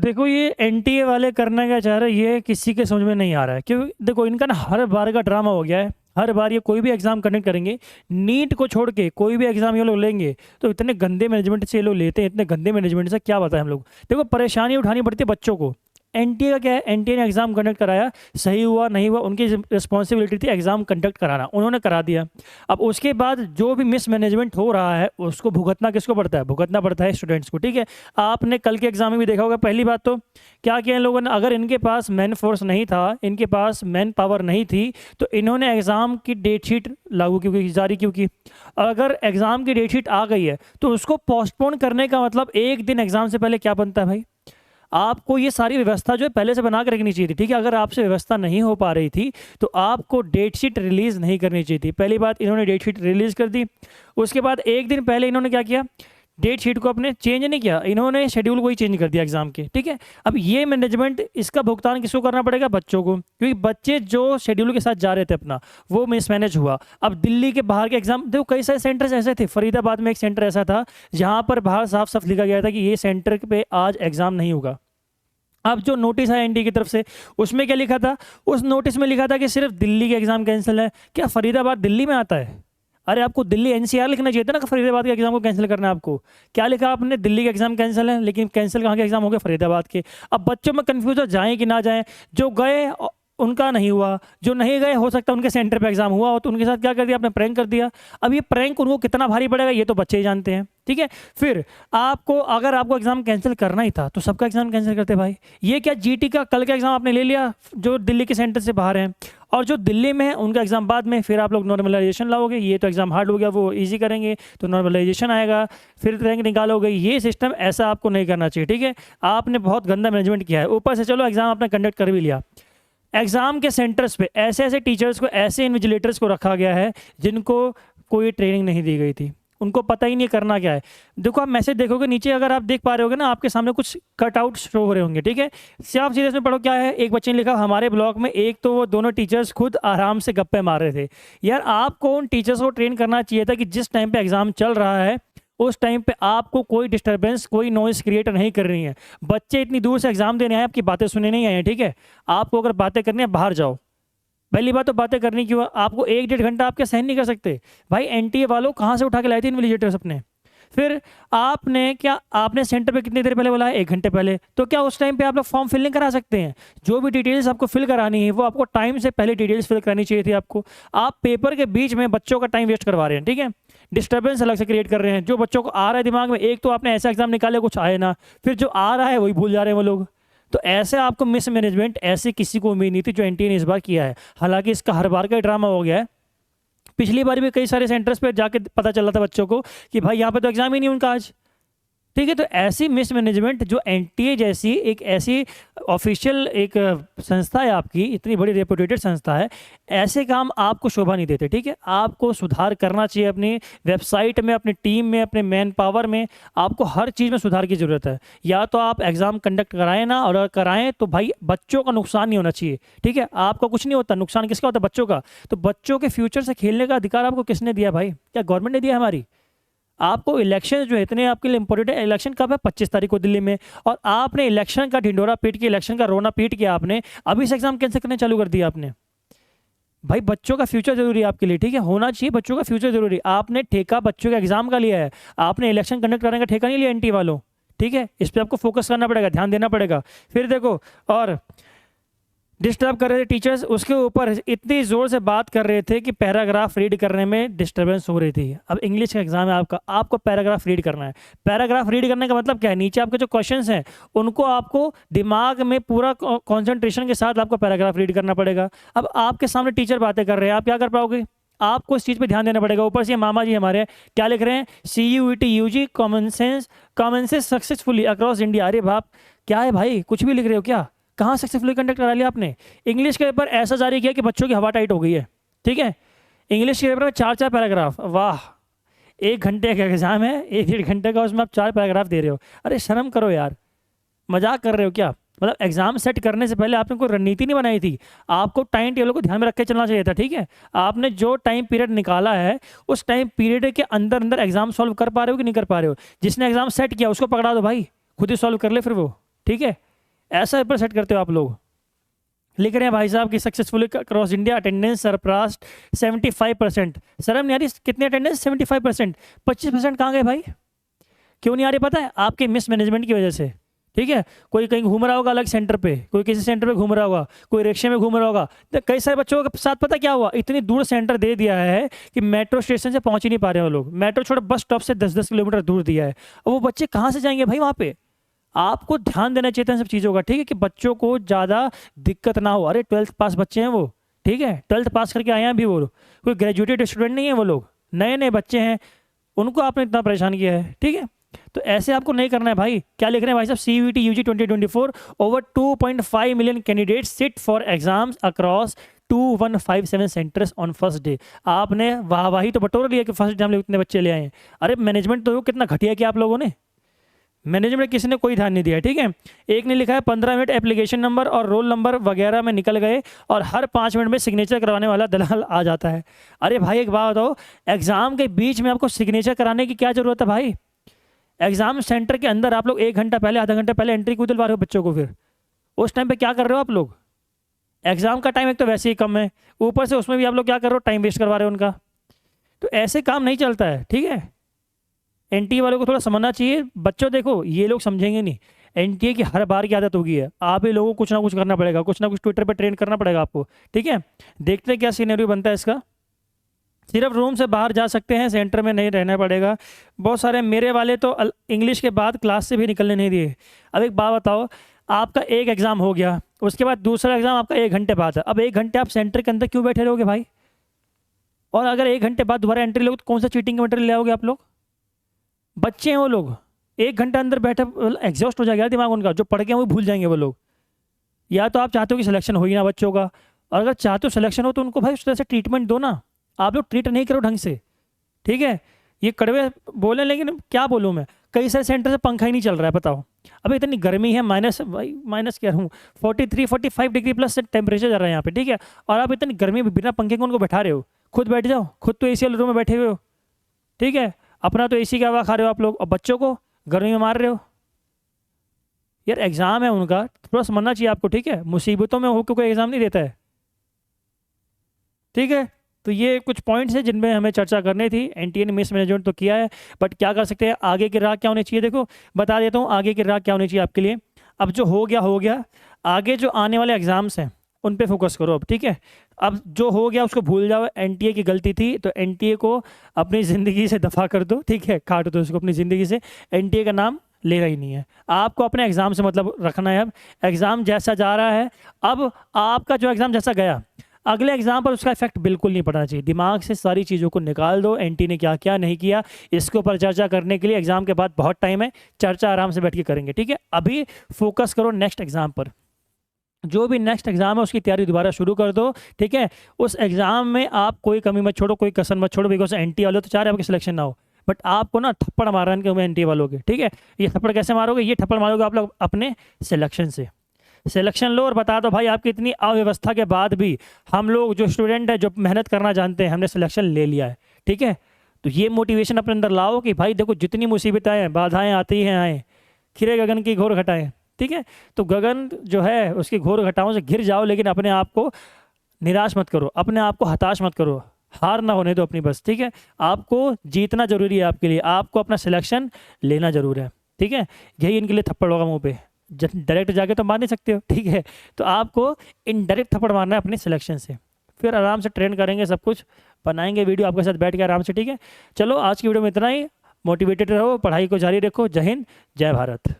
देखो ये एनटीए वाले करना क्या चाह रहे हैं ये किसी के समझ में नहीं आ रहा है, क्योंकि देखो इनका ना हर बार का ड्रामा हो गया है। हर बार ये कोई भी एग्जाम कंडक्ट करेंगे, नीट को छोड़ के कोई भी एग्जाम ये लोग लेंगे तो इतने गंदे मैनेजमेंट से ये लोग लेते हैं। इतने गंदे मैनेजमेंट से क्या बताएं हम लोग। देखो परेशानी उठानी पड़ती है बच्चों को। एनटीए का क्या है, एनटीए ने एग्जाम कंडक्ट कराया, सही हुआ नहीं हुआ उनकी रिस्पॉन्सिबिलिटी थी एग्जाम कंडक्ट कराना, उन्होंने करा दिया। अब उसके बाद जो भी मिसमैनेजमेंट हो रहा है उसको भुगतना किसको पड़ता है, भुगतना पड़ता है स्टूडेंट्स को। ठीक है, आपने कल के एग्जाम में भी देखा होगा। पहली बात तो क्या किया इन लोगों ने, अगर इनके पास मैन फोर्स नहीं था, इनके पास मैन पावर नहीं थी, तो इन्होंने एग्ज़ाम की डेट शीट लागू क्यों की, जारी क्यों की। अगर एग्ज़ाम की डेट शीट आ गई है तो उसको पोस्टपोन करने का मतलब एक दिन एग्ज़ाम से पहले क्या बनता है भाई। आपको ये सारी व्यवस्था जो है पहले से बना के रखनी चाहिए थी। ठीक है, अगर आपसे व्यवस्था नहीं हो पा रही थी तो आपको डेट शीट रिलीज़ नहीं करनी चाहिए थी। पहली बात, इन्होंने डेट शीट रिलीज़ कर दी। उसके बाद एक दिन पहले इन्होंने क्या किया, डेट शीट को अपने चेंज नहीं किया, इन्होंने शेड्यूल को ही चेंज कर दिया एग्जाम के। ठीक है, अब ये मैनेजमेंट, इसका भुगतान किसको करना पड़ेगा, बच्चों को, क्योंकि बच्चे जो शेड्यूल के साथ जा रहे थे अपना वो मिसमैनेज हुआ। अब दिल्ली के बाहर के एग्जाम देखो, कई सारे सेंटर्स ऐसे थे। फरीदाबाद में एक सेंटर ऐसा था जहाँ पर बाहर साफ साफ लिखा गया था कि ये सेंटर पे आज एग्जाम नहीं होगा। अब जो नोटिस है एनटी की तरफ से, उसमें क्या लिखा था, उस नोटिस में लिखा था कि सिर्फ दिल्ली के एग्जाम कैंसिल है। क्या फरीदाबाद दिल्ली में आता है? अरे आपको दिल्ली एनसीआर लिखना चाहिए था ना कि फरीदाबाद के एग्जाम को कैंसिल करना है आपको। क्या लिखा आपने, दिल्ली के एग्जाम कैंसिल है, लेकिन कैंसिल कहाँ के एग्जाम हो गए, फरीदाबाद के। अब बच्चों में कन्फ्यूज हो जाएं कि ना जाएं। जो गए उनका नहीं हुआ, जो नहीं गए हो सकता है उनके सेंटर पे एग्जाम हुआ हो, तो उनके साथ क्या कर दिया आपने, प्रैंक कर दिया। अब ये प्रैंक उनको कितना भारी पड़ेगा ये तो बच्चे ही जानते हैं। ठीक है, फिर आपको, अगर आपको एग्जाम कैंसिल करना ही था तो सबका एग्जाम कैंसिल करते भाई। ये क्या जीटी का कल का एग्जाम आपने ले लिया जो दिल्ली के सेंटर से बाहर हैं, और जो दिल्ली में है उनका एग्जाम बाद में, फिर आप लोग नॉर्मलाइजेशन लाओगे। ये तो एग्जाम हार्ड हो गया, वो इजी करेंगे तो नॉर्मलाइजेशन आएगा, फिर रैंक निकालोगे। ये सिस्टम ऐसा आपको नहीं करना चाहिए। ठीक है, आपने बहुत गंदा मैनेजमेंट किया है। ऊपर से चलो एग्जाम आपने कंडक्ट कर भी लिया, एग्जाम के सेंटर्स पे ऐसे ऐसे टीचर्स को, ऐसे इन्विजिलेटर्स को रखा गया है जिनको कोई ट्रेनिंग नहीं दी गई थी, उनको पता ही नहीं करना क्या है। देखो आप मैसेज देखोगे नीचे, अगर आप देख पा रहे होगे ना, आपके सामने कुछ कटआउट शो हो रहे होंगे। ठीक है, आप सीरियस में पढ़ो क्या है। एक बच्चे ने लिखा, हमारे ब्लॉक में एक तो वो दोनों टीचर्स खुद आराम से गप्पे मार रहे थे। यार आपको उन टीचर्स को ट्रेन करना चाहिए था कि जिस टाइम पे एग्जाम चल रहा है उस टाइम पे आपको कोई डिस्टर्बेंस, कोई नॉइस क्रिएट नहीं करनी है। बच्चे इतनी दूर से एग्जाम देने आए, आपकी बातें सुनने नहीं आए हैं। ठीक है, आपको अगर बातें करनी है बाहर जाओ। पहली बात तो बातें करनी क्यों, आपको 1-1.5 घंटा आपके सहन नहीं कर सकते भाई। एनटीए वालों कहाँ से उठा के लाए थे इन्विजिलेटर्स अपने। फिर आपने क्या, आपने सेंटर पे कितनी देर पहले बुलाया, 1 घंटे पहले, तो क्या उस टाइम पे आप लोग फॉर्म फिल नहीं करा सकते हैं। जो भी डिटेल्स आपको फिल करानी है वो आपको टाइम से पहले डिटेल्स फिल करानी चाहिए थी आपको। आप पेपर के बीच में बच्चों का टाइम वेस्ट करवा रहे हैं। ठीक है, डिस्टर्बेंस अलग से क्रिएट कर रहे हैं। जो बच्चों को आ रहा है दिमाग में, एक तो आपने ऐसा एग्जाम निकाले कुछ आए ना, फिर जो आ रहा है वही भूल जा रहे हैं वो लोग। तो ऐसे आपको मिसमैनेजमेंट ऐसे किसी को उम्मीद नहीं थी जो एनटीए ने इस बार किया है। हालांकि इसका हर बार का ड्रामा हो गया है। पिछली बार भी कई सारे सेंटर्स पे जाके पता चला था बच्चों को कि भाई यहाँ पे तो एग्जाम ही नहीं उनका आज। ठीक है, तो ऐसी मिसमैनेजमेंट, जो एनटीए जैसी एक ऐसी ऑफिशियल एक संस्था है आपकी, इतनी बड़ी रेपुटेटेड संस्था है, ऐसे काम आपको शोभा नहीं देते। ठीक है, आपको सुधार करना चाहिए अपनी वेबसाइट में, अपनी टीम में, अपने मैन पावर में। आपको हर चीज़ में सुधार की ज़रूरत है। या तो आप एग्ज़ाम कंडक्ट कराएं ना, और अगर कराएं तो भाई बच्चों का नुकसान नहीं होना चाहिए। ठीक है, आपका कुछ नहीं होता, नुकसान किसका होता है, बच्चों का। तो बच्चों के फ्यूचर से खेलने का अधिकार आपको किसने दिया भाई, क्या गवर्नमेंट ने दिया हमारी। आपको इलेक्शन जो है इतने आपके लिए इंपॉर्टेंट है। इलेक्शन कब है, 25 तारीख को दिल्ली में, और आपने इलेक्शन का ढिंडोरा पीट के, इलेक्शन का रोना पीट के आपने अभी से एग्जाम कैंसिल करने चालू कर दिया आपने। भाई बच्चों का फ्यूचर जरूरी है आपके लिए। ठीक है, होना चाहिए बच्चों का फ्यूचर जरूरी। आपने ठेका बच्चों के एग्जाम का लिया है, आपने इलेक्शन कंडक्ट करने का ठेका नहीं लिया एनटी वालों। ठीक है, इस पर आपको फोकस करना पड़ेगा, ध्यान देना पड़ेगा। फिर देखो, और डिस्टर्ब कर रहे थे टीचर्स, उसके ऊपर इतनी ज़ोर से बात कर रहे थे कि पैराग्राफ रीड करने में डिस्टर्बेंस हो रही थी। अब इंग्लिश का एग्जाम है आपका, आपको पैराग्राफ रीड करना है। पैराग्राफ रीड करने का मतलब क्या है, नीचे आपके जो क्वेश्चंस हैं उनको आपको दिमाग में पूरा कॉन्सेंट्रेशन के साथ आपको पैराग्राफ रीड करना पड़ेगा। अब आपके सामने टीचर बातें कर रहे हैं, आप क्या कर पाओगे, आपको इस चीज़ पे ध्यान देना पड़ेगा। ऊपर से मामा जी हमारे क्या लिख रहे हैं, CUET UG common sense successfully across India. अरे बाप, क्या है भाई, कुछ भी लिख रहे हो क्या, कहाँ सक्सेसफुली कंडक्ट करा लिया आपने। इंग्लिश के पेपर ऐसा जारी किया कि बच्चों की हवा टाइट हो गई है। ठीक है, इंग्लिश के पेपर में 4-4 पैराग्राफ, वाह। 1 घंटे का एग्जाम है, 1-1.5 घंटे का, उसमें आप 4 पैराग्राफ दे रहे हो। अरे शर्म करो यार, मजाक कर रहे हो क्या। मतलब एग्जाम सेट करने से पहले आपने कोई रणनीति नहीं बनाई थी, आपको टाइम टेबल को ध्यान में रख के चलना चाहिए था। ठीक है, आपने जो टाइम पीरियड निकाला है उस टाइम पीरियड के अंदर अंदर एग्जाम सॉल्व कर पा रहे हो कि नहीं कर पा रहे हो। जिसने एग्जाम सेट किया उसको पकड़ा दो भाई, खुद ही सॉल्व कर ले फिर वो। ठीक है, ऐसा पेपर सेट करते हो आप लोग। लिख रहे हैं भाई साहब कि successfully cross India attendance surpassed 75%। शर्म नहीं आ रही? कितनी अटेंडेंस? 75%। 25% कहाँ गए भाई? क्यों नहीं आ रही पता है? आपके मिसमैनेजमेंट की वजह से। ठीक है, कोई कहीं घूम रहा होगा अलग सेंटर पे, कोई किसी सेंटर पे घूम रहा होगा, कोई रिक्शे में घूम रहा होगा। तो कई सारे बच्चों के साथ पता क्या हुआ, इतनी दूर सेंटर दे दिया है कि मेट्रो स्टेशन से पहुंच ही नहीं पा रहे हैं वो लोग। मेट्रो छोड़ो, बस स्टॉप से 10-10 किलोमीटर दूर दिया है, और वो बच्चे कहाँ से जाएंगे भाई वहाँ पे? आपको ध्यान देना चाहिए था इन सब चीज़ों का। ठीक है, कि बच्चों को ज़्यादा दिक्कत ना हो। अरे 12th पास बच्चे हैं वो, ठीक है, 12th पास करके आए हैं अभी, वो कोई ग्रेजुएटेड स्टूडेंट नहीं है, वो लोग नए नए बच्चे हैं, उनको आपने इतना परेशान किया है। ठीक है, तो ऐसे आपको नहीं करना है भाई। क्या लिख रहे हैं भाई साहब? CUET UG 2024 over 2.5 million candidate sit for exams across 2157 centres on first day. आपने वाहवाही तो बटोर लिया कि फर्स्ट डे हम लोग इतने बच्चे ले आए हैं। अरे मैनेजमेंट तो कितना घटिया किया आप लोगों ने। मैनेजमेंट किसी ने कोई ध्यान नहीं दिया। ठीक है, एक ने लिखा है 15 मिनट एप्लीकेशन नंबर और रोल नंबर वगैरह में निकल गए और हर 5 मिनट में सिग्नेचर करवाने वाला दलाल आ जाता है। अरे भाई एक बात बताओ, एग्जाम के बीच में आपको सिग्नेचर कराने की क्या जरूरत है भाई? एग्जाम सेंटर के अंदर आप लोग 1 घंटा पहले, आधा घंटा पहले एंट्री क्यों दिलवा रहे हो बच्चों को? फिर उस टाइम पे क्या कर रहे हो आप लोग? एग्जाम का टाइम एक तो वैसे ही कम है, ऊपर से उसमें भी आप लोग क्या कर रहे हो? टाइम वेस्ट करवा रहे हो उनका। तो ऐसे काम नहीं चलता है। ठीक है, NTA वालों को थोड़ा समझना चाहिए। बच्चों देखो, ये लोग समझेंगे नहीं। NTA की हर बार की आदत होगी है, आप ही लोगों को कुछ ना कुछ करना पड़ेगा, कुछ ना कुछ ट्विटर पे ट्रेंड करना पड़ेगा आपको। ठीक है, देखते हैं क्या सिनेरियो बनता है इसका। सिर्फ रूम से बाहर जा सकते हैं, सेंटर में नहीं रहना पड़ेगा। बहुत सारे मेरे वाले तो इंग्लिश के बाद क्लास से भी निकलने नहीं दिए। अब एक बात बताओ, आपका एक एग्ज़ाम हो गया, उसके बाद दूसरा एग्ज़ाम आपका 1 घंटे बाद है। अब 1 घंटे आप सेंटर के अंदर क्यों बैठे रहोगे भाई? और अगर 1 घंटे बाद दोबारा एंट्री लोगे तो कौन सा चीटिंग का मटेरियल ले आओगे आप लोग? बच्चे हैं वो लोग, 1 घंटा अंदर बैठे, एग्जॉस्ट हो जाएगा दिमाग उनका, जो पढ़ के हैं वो भूल जाएंगे वो लोग। या तो आप चाहते हो कि सिलेक्शन हो ही ना बच्चों का, और अगर चाहते हो सिलेक्शन हो तो उनको भाई उस तरह से ट्रीटमेंट दो ना। आप लोग ट्रीट नहीं करो ढंग से। ठीक है, ये कड़वे बोले, लेकिन क्या बोलूँ मैं, कई सारे सेंटर से पंखा ही नहीं चल रहा है, बताओ। अभी इतनी गर्मी है, माइनस क्या हूँ, 43-45 डिग्री प्लस टेम्परेचर जा रहा है यहाँ पे। ठीक है, और आप इतनी गर्मी में बिना पंखे को उनको बैठा रहे हो। खुद बैठ जाओ, खुद तो AC वाले रूम में बैठे हुए हो। ठीक है, अपना तो AC की हवा खा रहे हो आप लोग, और बच्चों को गर्मी में मार रहे हो। यार एग्ज़ाम है उनका, थोड़ा समझना चाहिए आपको। ठीक है, मुसीबतों में होकर कोई एग्ज़ाम नहीं देता है। ठीक है, तो ये कुछ पॉइंट्स हैं जिनमें हमें चर्चा करनी थी। NTA ने मिसमैनेजमेंट तो किया है, बट क्या कर सकते हैं, आगे की राह क्या होनी चाहिए? देखो बता देता हूँ आगे की राह क्या होनी चाहिए आपके लिए। अब जो हो गया हो गया, आगे जो आने वाले एग्जाम्स हैं उन पे फोकस करो अब। ठीक है, अब जो हो गया उसको भूल जाओ। NTA की गलती थी तो NTA को अपनी ज़िंदगी से दफा कर दो। ठीक है, काट दो उसको अपनी ज़िंदगी से। NTA का नाम लेना ही नहीं है आपको, अपने एग्ज़ाम से मतलब रखना है। अब एग्ज़ाम जैसा जा रहा है, अब आपका जो एग्ज़ाम जैसा गया, अगले एग्जाम पर उसका इफेक्ट बिल्कुल नहीं पड़ना चाहिए। दिमाग से सारी चीज़ों को निकाल दो। NTA ने क्या क्या नहीं किया, इसके ऊपर चर्चा करने के लिए एग्जाम के बाद बहुत टाइम है, चर्चा आराम से बैठ के करेंगे। ठीक है, अभी फोकस करो नेक्स्ट एग्जाम पर। जो भी नेक्स्ट एग्जाम है उसकी तैयारी दोबारा शुरू कर दो। ठीक है, उस एग्जाम में आप कोई कमी मत छोड़ो, कोई कसर मत छोड़ो, बिकॉज NTA वाले तो चाह रहे हैं आपकी सिलेक्शन ना हो, बट आपको ना थप्पड़ मारने के NTA वालों के। ठीक है, ये थप्पड़ कैसे मारोगे? ये थप्पड़ मारोगे आप लोग अपने सिलेक्शन से। सिलेक्शन लो और बता दो भाई, आपकी इतनी अव्यवस्था के बाद भी हम लोग जो स्टूडेंट है, जो मेहनत करना जानते हैं, हमने सिलेक्शन ले लिया है। ठीक है, तो ये मोटिवेशन अपने अंदर लाओ कि भाई देखो, जितनी मुसीबतें हैं, बाधाएं आती हैं, आए खिरे गगन की घोर घटाएं। ठीक है, तो गगन जो है उसकी घोर घटाओं से घिर जाओ, लेकिन अपने आप को निराश मत करो, अपने आप को हताश मत करो, हार ना होने दो अपनी बस। ठीक है, आपको जीतना जरूरी है आपके लिए, आपको अपना सिलेक्शन लेना जरूर है। ठीक है, यही इनके लिए थप्पड़ होगा मुँह पे, डायरेक्ट जाके तो मार नहीं सकते हो। ठीक है, तो आपको इनडायरेक्ट थप्पड़ मारना है अपने सिलेक्शन से, फिर आराम से ट्रेन करेंगे, सब कुछ बनाएंगे वीडियो आपके साथ बैठ के आराम से। ठीक है, चलो आज की वीडियो में इतना ही। मोटिवेटेड रहो, पढ़ाई को जारी रखो। जय हिंद, जय भारत।